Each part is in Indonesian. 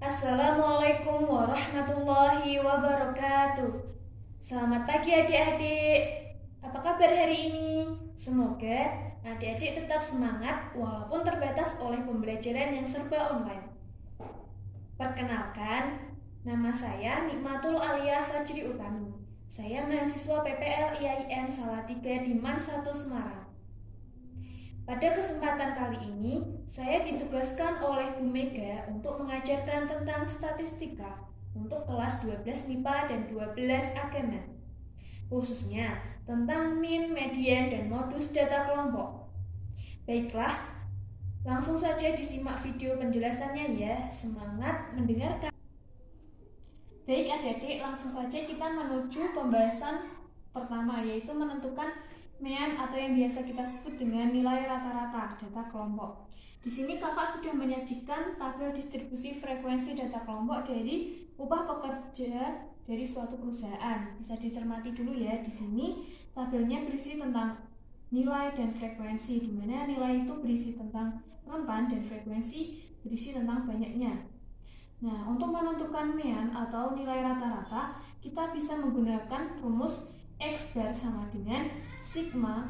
Assalamualaikum warahmatullahi wabarakatuh. Selamat pagi adik-adik. Apa kabar hari ini? Semoga adik-adik tetap semangat walaupun terbatas oleh pembelajaran yang serba online. Perkenalkan, nama saya Nikmatul Alia Fajri Utami. Saya mahasiswa PPL IAIN Salatiga di MAN 1 Semarang. Pada kesempatan kali ini, saya ditugaskan oleh Bu Mega untuk mengajarkan tentang statistika untuk kelas 12 MIPA dan 12 Agama, khususnya tentang min, median, dan modus data kelompok. Baiklah, langsung saja disimak video penjelasannya ya. Semangat mendengarkan. Baik adik-adik, langsung saja kita menuju pembahasan pertama, yaitu menentukan mean atau yang biasa kita sebut dengan nilai rata-rata data kelompok. Di sini kakak sudah menyajikan tabel distribusi frekuensi data kelompok dari upah pekerja dari suatu perusahaan. Bisa dicermati dulu ya. Di sini tabelnya berisi tentang nilai dan frekuensi, di mana nilai itu berisi tentang rentan dan frekuensi berisi tentang banyaknya. Nah, untuk menentukan mean atau nilai rata-rata, kita bisa menggunakan rumus X bar sama dengan sigma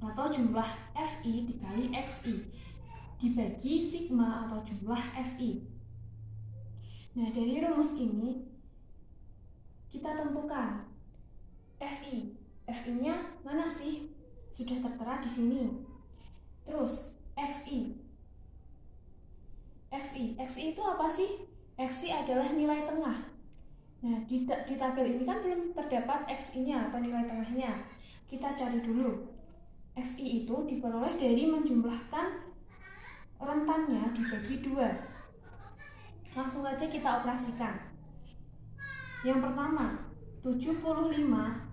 atau jumlah FI dikali XI dibagi sigma atau jumlah FI. Nah, dari rumus ini kita tentukan FI. FI-nya mana sih? Sudah tertera di sini. Terus XI. XI itu apa sih? XI adalah nilai tengah. Nah, di tabel ini kan belum terdapat XI-nya atau nilai tengahnya. Kita cari dulu. XI itu diperoleh dari menjumlahkan rentannya dibagi 2. Langsung saja kita operasikan. Yang pertama, 75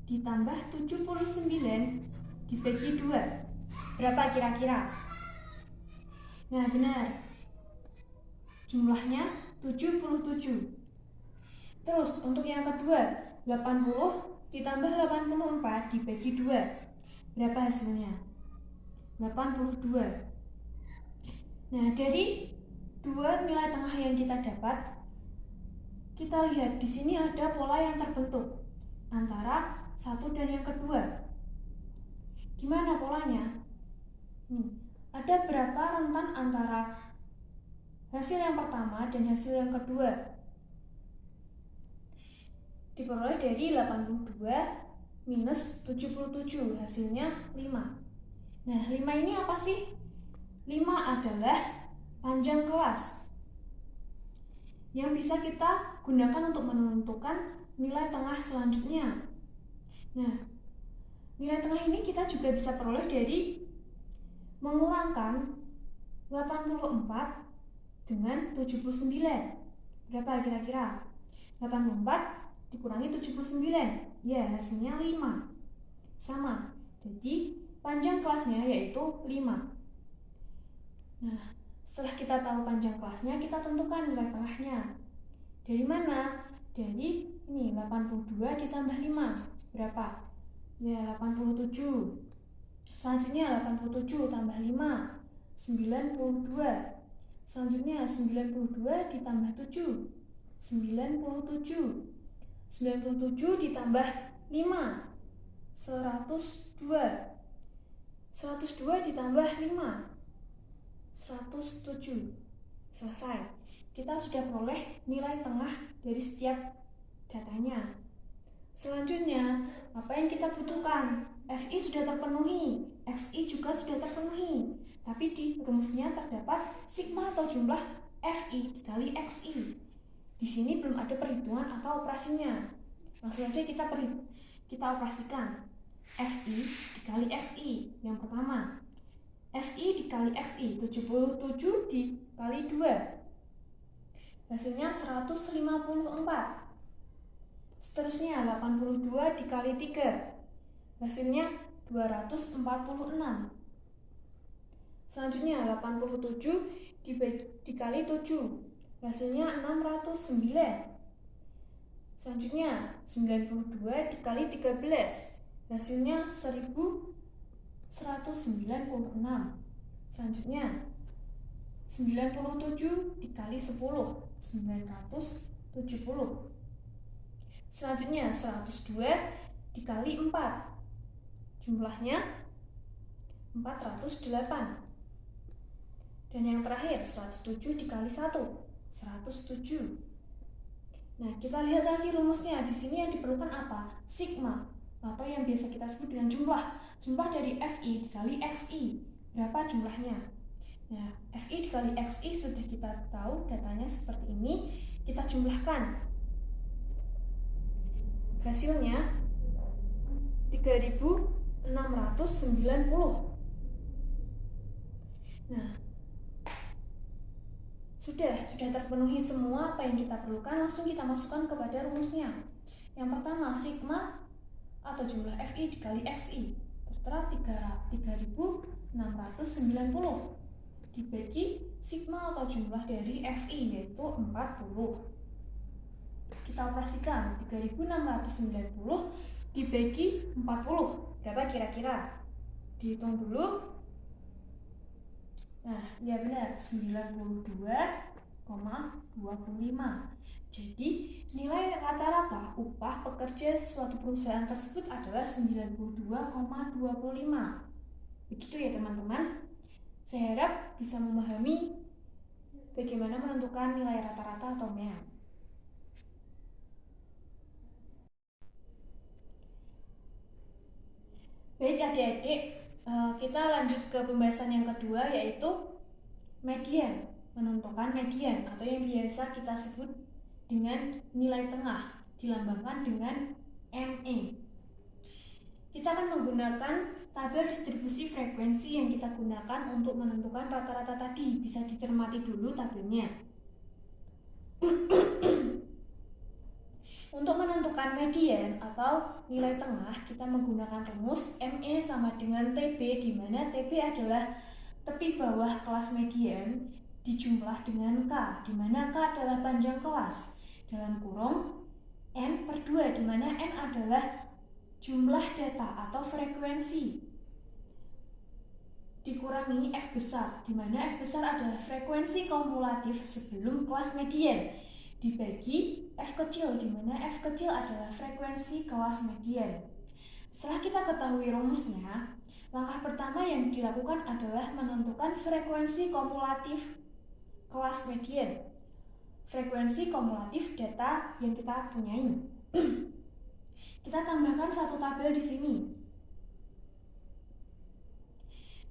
ditambah 79 dibagi 2. Berapa kira-kira? Nah, benar. Jumlahnya 77. Terus untuk yang kedua, 80 ditambah 84 dibagi 2. Berapa hasilnya? 82. Nah, dari dua nilai tengah yang kita dapat, kita lihat di sini ada pola yang terbentuk antara satu dan yang kedua. Gimana polanya? Ada berapa rentan antara hasil yang pertama dan hasil yang kedua? Diperoleh dari 82 minus 77, hasilnya 5. Nah, 5 ini apa sih? 5 adalah panjang kelas yang bisa kita gunakan untuk menentukan nilai tengah selanjutnya. Nah, nilai tengah ini kita juga bisa peroleh dari mengurangkan 84 dengan 79. Berapa kira-kira? 84 dikurangi 79, ya hasilnya 5. Sama, jadi panjang kelasnya yaitu 5. Nah, setelah kita tahu panjang kelasnya, kita tentukan nilai tengahnya. Dari mana? Dari ini, 82 ditambah 5. Berapa? Ya, 87. Selanjutnya 87 tambah 5, 92. Selanjutnya 92 ditambah 7, 97. 97 ditambah 5, 102. 102 ditambah 5, 107. Selesai. Kita sudah peroleh nilai tengah dari setiap datanya. Selanjutnya, apa yang kita butuhkan? FI sudah terpenuhi, XI juga sudah terpenuhi. Tapi di rumusnya terdapat sigma atau jumlah FI dikali XI. Di sini belum ada perhitungan atau operasinya. Langsung saja kita operasikan. FI dikali XI. Yang pertama, FI dikali XI, 77 dikali 2. Hasilnya 154. Seterusnya 82 dikali 3. Hasilnya 246. Selanjutnya 87 dikali 7. Hasilnya 609. Selanjutnya 92 dikali 13. Hasilnya 1196. Selanjutnya 97 dikali 10, 970. Selanjutnya 102 dikali 4, jumlahnya 408. Dan yang terakhir 107 dikali 1, 107. Nah, kita lihat lagi rumusnya. Di sini yang diperlukan apa? Sigma, atau yang biasa kita sebut dengan jumlah. Jumlah dari FI dikali XI. Berapa jumlahnya? Nah, FI dikali XI sudah kita tahu datanya seperti ini. Kita jumlahkan. Hasilnya 3690. Nah, sudah terpenuhi semua apa yang kita perlukan. Langsung kita masukkan kepada rumusnya. Yang pertama, sigma atau jumlah FI dikali XI tertera 3690 dibagi sigma atau jumlah dari FI yaitu 40. Kita operasikan 3690 dibagi 40. Berapa kira-kira? Dihitung dulu. Nah, ya benar, 92,25. Jadi, nilai rata-rata upah pekerja suatu perusahaan tersebut adalah 92,25. Begitu ya teman-teman. Saya harap bisa memahami bagaimana menentukan nilai rata-rata atau MEA. Baik adik-adik, kita lanjut ke pembahasan yang kedua, yaitu median. Menentukan median atau yang biasa kita sebut dengan nilai tengah, dilambangkan dengan ME. Kita akan menggunakan tabel distribusi frekuensi yang kita gunakan untuk menentukan rata-rata tadi. Bisa dicermati dulu tabelnya. Untuk menentukan median atau nilai tengah, kita menggunakan rumus ME sama dengan TB, di mana TB adalah tepi bawah kelas median dijumlah dengan K, di mana K adalah panjang kelas, dalam kurung N per 2, di mana N adalah jumlah data atau frekuensi, dikurangi F besar, di mana F besar adalah frekuensi kumulatif sebelum kelas median, dibagi F kecil, di mana F kecil adalah frekuensi kelas median. Setelah kita ketahui rumusnya, langkah pertama yang dilakukan adalah menentukan frekuensi kumulatif kelas median. Frekuensi kumulatif data yang kita punyai. Kita tambahkan satu tabel di sini.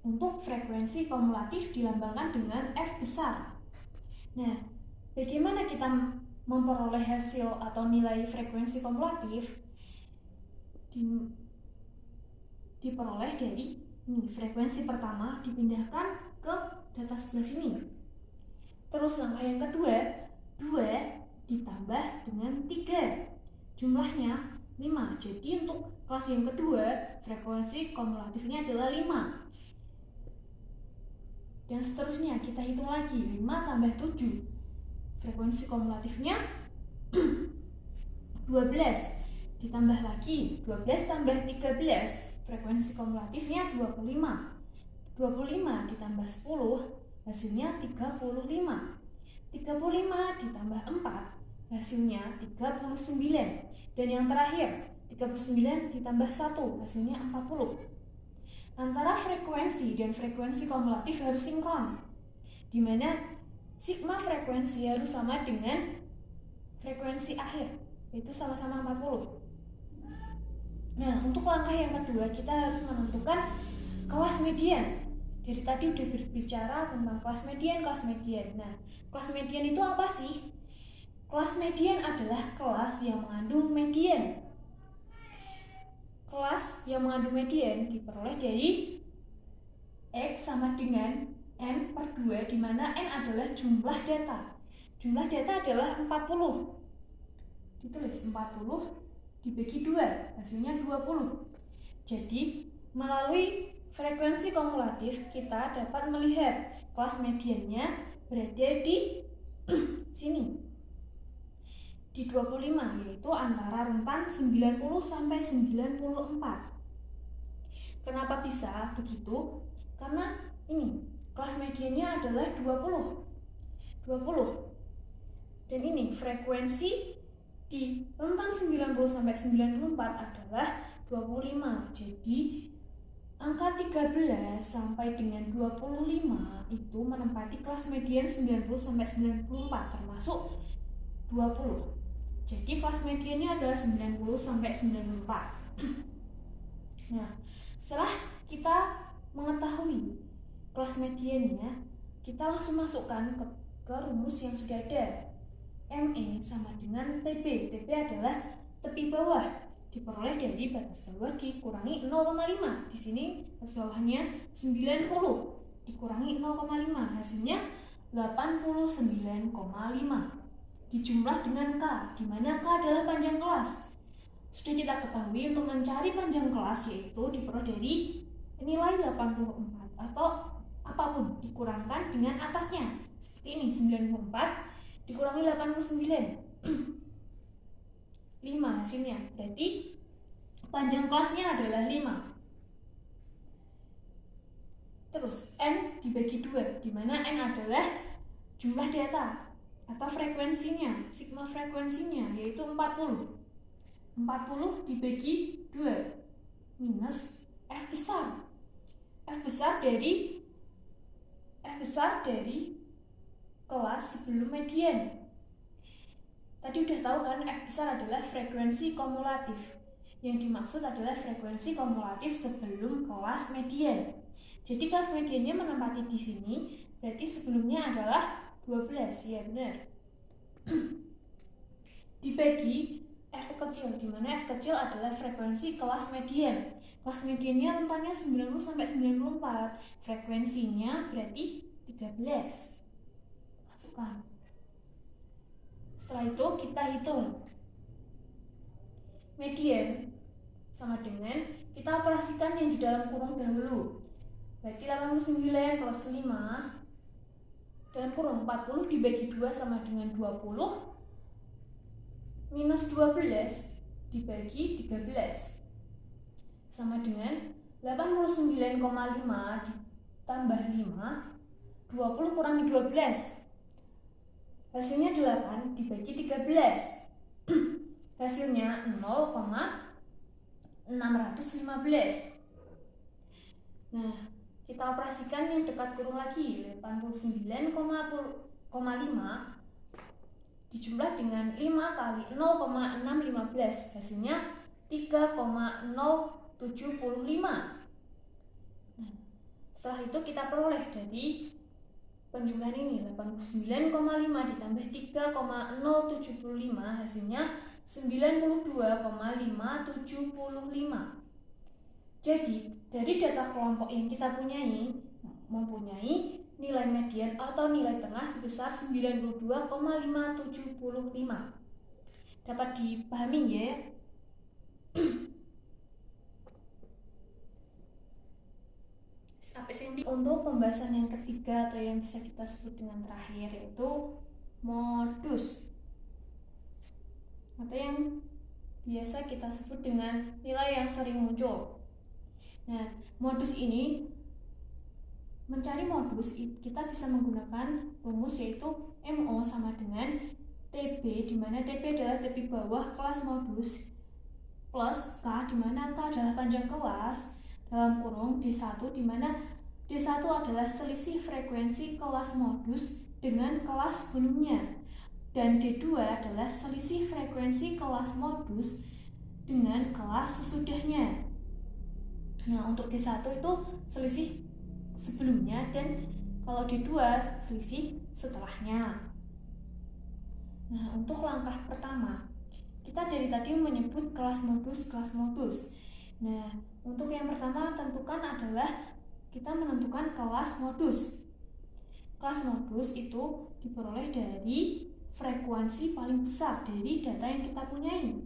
Untuk frekuensi kumulatif dilambangkan dengan F besar. Nah, bagaimana kita memperoleh hasil atau nilai frekuensi kumulatif? Diperoleh dari ini, frekuensi pertama dipindahkan ke data sebelah sini. Terus langkah yang kedua, 2 ditambah dengan 3. Jumlahnya 5. Jadi untuk kelas yang kedua, frekuensi kumulatifnya adalah 5. Dan seterusnya kita hitung lagi, 5 tambah 7. Frekuensi kumulatifnya 12. Ditambah lagi 12 tambah 13, frekuensi kumulatifnya 25. 25 ditambah 10, hasilnya 35. 35 ditambah 4, hasilnya 39. Dan yang terakhir, 39 ditambah 1, hasilnya 40. Antara frekuensi dan frekuensi kumulatif harus sinkron, di mana sigma frekuensi harus sama dengan frekuensi akhir, yaitu sama-sama 40. Nah, untuk langkah yang kedua, kita harus menentukan kelas median. Dari tadi udah berbicara tentang kelas median. Nah, kelas median itu apa sih? Kelas median adalah kelas yang mengandung median. Kelas yang mengandung median diperoleh dari X sama dengan N per 2, di mana N adalah jumlah data. Jumlah data adalah 40. Ditulis 40 dibagi 2, hasilnya 20. Jadi, melalui frekuensi kumulatif, kita dapat melihat kelas mediannya berada di sini, di 25, yaitu antara rentan 90 sampai 94. Kenapa bisa begitu? Karena ini, kelas mediannya adalah 20. Dan ini frekuensi di rentang 90 sampai 94 adalah 25. Jadi angka 13 sampai dengan 25 itu menempati kelas median 90 sampai 94 termasuk 20. Jadi kelas mediannya adalah 90 sampai 94. Nah, setelah kita mengetahui kelas mediannya, kita langsung masukkan ke rumus yang sudah ada. ME sama dengan TB. TB adalah tepi bawah, diperoleh dari batas bawah dikurangi 0,5. Di sini batas bawahnya 90 dikurangi 0,5, hasilnya 89,5. Dijumlah dengan K, di mana K adalah panjang kelas. Sudah kita ketahui untuk mencari panjang kelas yaitu diperoleh dari nilai 84 atau apapun dikurangkan dengan atasnya. Seperti ini, 94 dikurangi 89. 5 hasilnya. Berarti panjang kelasnya adalah 5. Terus N dibagi 2, di mana N adalah jumlah data atau frekuensinya, sigma frekuensinya yaitu 40. 40 dibagi 2 minus F besar. F besar dari kelas sebelum median. Tadi udah tahu kan, F besar adalah frekuensi kumulatif. Yang dimaksud adalah frekuensi kumulatif sebelum kelas median. Jadi kelas mediannya menempati di sini, berarti sebelumnya adalah 12, ya benar. Dibagi F kecil, di mana F kecil adalah frekuensi kelas median. Kelas mediannya rentangnya 90 sampai 94. Frekuensinya berarti 13. Masukkan. Setelah itu kita hitung. Median sama dengan kita operasikan yang di dalam kurung dahulu. Berarti 89 plus 5 dalam kurung 40 dibagi 2 sama dengan 20 minus 12 dibagi 13 sama dengan 89,5 ditambah 5, 20 kurangi 12. Hasilnya 8 dibagi 13. Hasilnya 0,615. Nah, kita operasikan yang dekat kurung lagi, 89,5 dijumlah dengan 5 kali 0,615, hasilnya 3,075. Nah, setelah itu kita peroleh dari penjumlahan ini 89,5 ditambah 3,075, hasilnya 92,575. Jadi dari data kelompok yang kita mempunyai nilai median atau nilai tengah sebesar 92,575. Dapat dipahami ya? Sampai sini. Untuk pembahasan yang ketiga atau yang bisa kita sebut dengan terakhir yaitu modus, atau yang biasa kita sebut dengan nilai yang sering muncul. Nah, modus ini, mencari modus kita bisa menggunakan rumus yaitu MO sama dengan TB, di mana TB adalah tepi bawah kelas modus, plus K, di mana K adalah panjang kelas, dalam kurung D1, di mana D1 adalah selisih frekuensi kelas modus dengan kelas sebelumnya, dan D2 adalah selisih frekuensi kelas modus dengan kelas sesudahnya. Nah, untuk D1 itu selisih sebelumnya, dan kalau D2 selisih setelahnya. Nah, untuk langkah pertama, kita dari tadi menyebut kelas modus. Nah, untuk yang pertama tentukan adalah kita menentukan kelas modus. Kelas modus itu diperoleh dari frekuensi paling besar dari data yang kita punyai.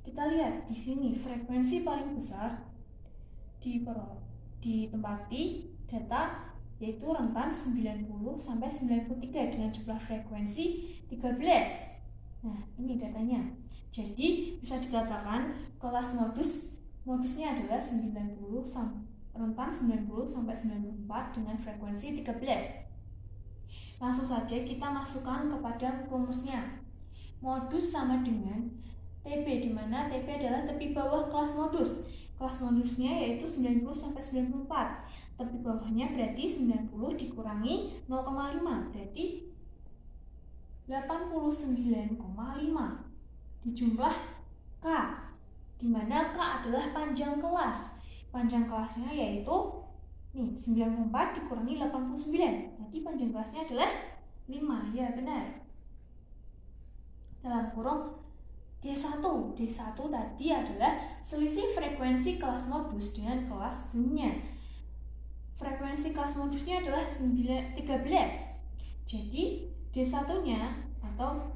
Kita lihat di sini frekuensi paling besar ditempati data yaitu rentang 90 sampai 93 dengan jumlah frekuensi 13. Nah, ini datanya. Jadi bisa dikatakan kelas modusnya adalah rentang 90-94 dengan frekuensi 13. Langsung saja kita masukkan kepada rumusnya. Modus sama dengan TB, di mana TB adalah tepi bawah kelas modus. Kelas modusnya yaitu 90-94. Tepi bawahnya berarti 90 dikurangi 0,5, berarti 89,5 dijumlah K, di mana K adalah panjang kelas. Panjang kelasnya yaitu 94 dikurangi 89. Jadi panjang kelasnya adalah 5. Ya, benar. Dalam kurung D1. D1 tadi adalah selisih frekuensi kelas modus dengan kelas sebelumnya. Frekuensi kelas modusnya adalah 13. Jadi D1-nya atau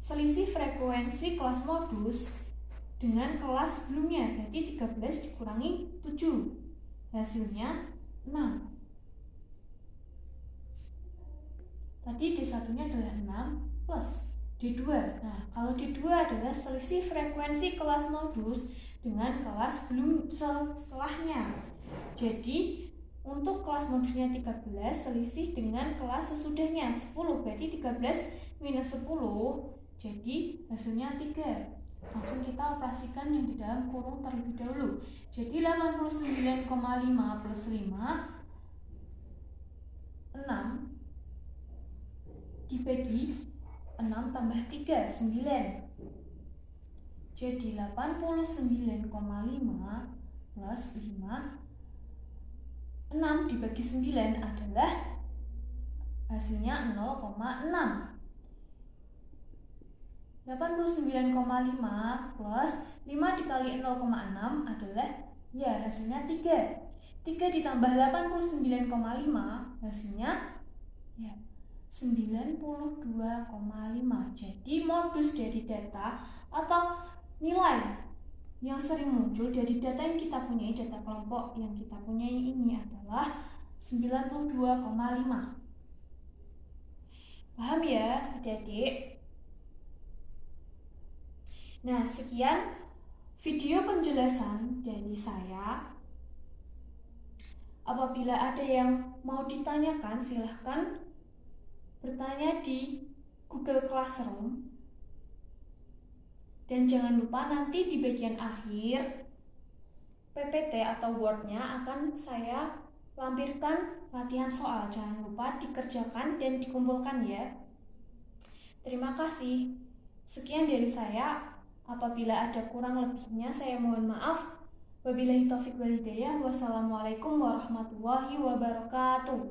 selisih frekuensi kelas modus dengan kelas sebelumnya, berarti 13 dikurangi 7. Hasilnya 6. Tadi D1-nya adalah 6 plus D2. Nah, kalau D2 adalah selisih frekuensi kelas modus dengan kelas setelahnya. Jadi untuk kelas modusnya 13 selisih dengan kelas sesudahnya 10, berarti 13 minus 10, jadi hasilnya 3. Langsung kita operasikan yang di dalam kurung terlebih dahulu. Jadi 89,5 plus 5, 6 dibagi 6 tambah 3, 9. Jadi 89,5 plus 5, 6 dibagi 9 adalah hasilnya 0,6. 89,5 plus 5 dikali 0,6 adalah, ya, hasilnya 3. 3 ditambah 89,5 hasilnya, ya, 92,5. Jadi modus dari data atau nilai yang sering muncul dari data yang kita punyai, data kelompok yang kita punyai ini adalah 92,5. Paham ya, adik-adik? Nah, sekian video penjelasan dari saya. Apabila ada yang mau ditanyakan, silahkan bertanya di Google Classroom. Dan jangan lupa nanti di bagian akhir PPT atau Word-nya akan saya lampirkan latihan soal. Jangan lupa dikerjakan dan dikumpulkan ya. Terima kasih. Sekian dari saya. Apabila ada kurang lebihnya saya mohon maaf. Wabillahi taufiq wal hidayah. Wassalamualaikum warahmatullahi wabarakatuh.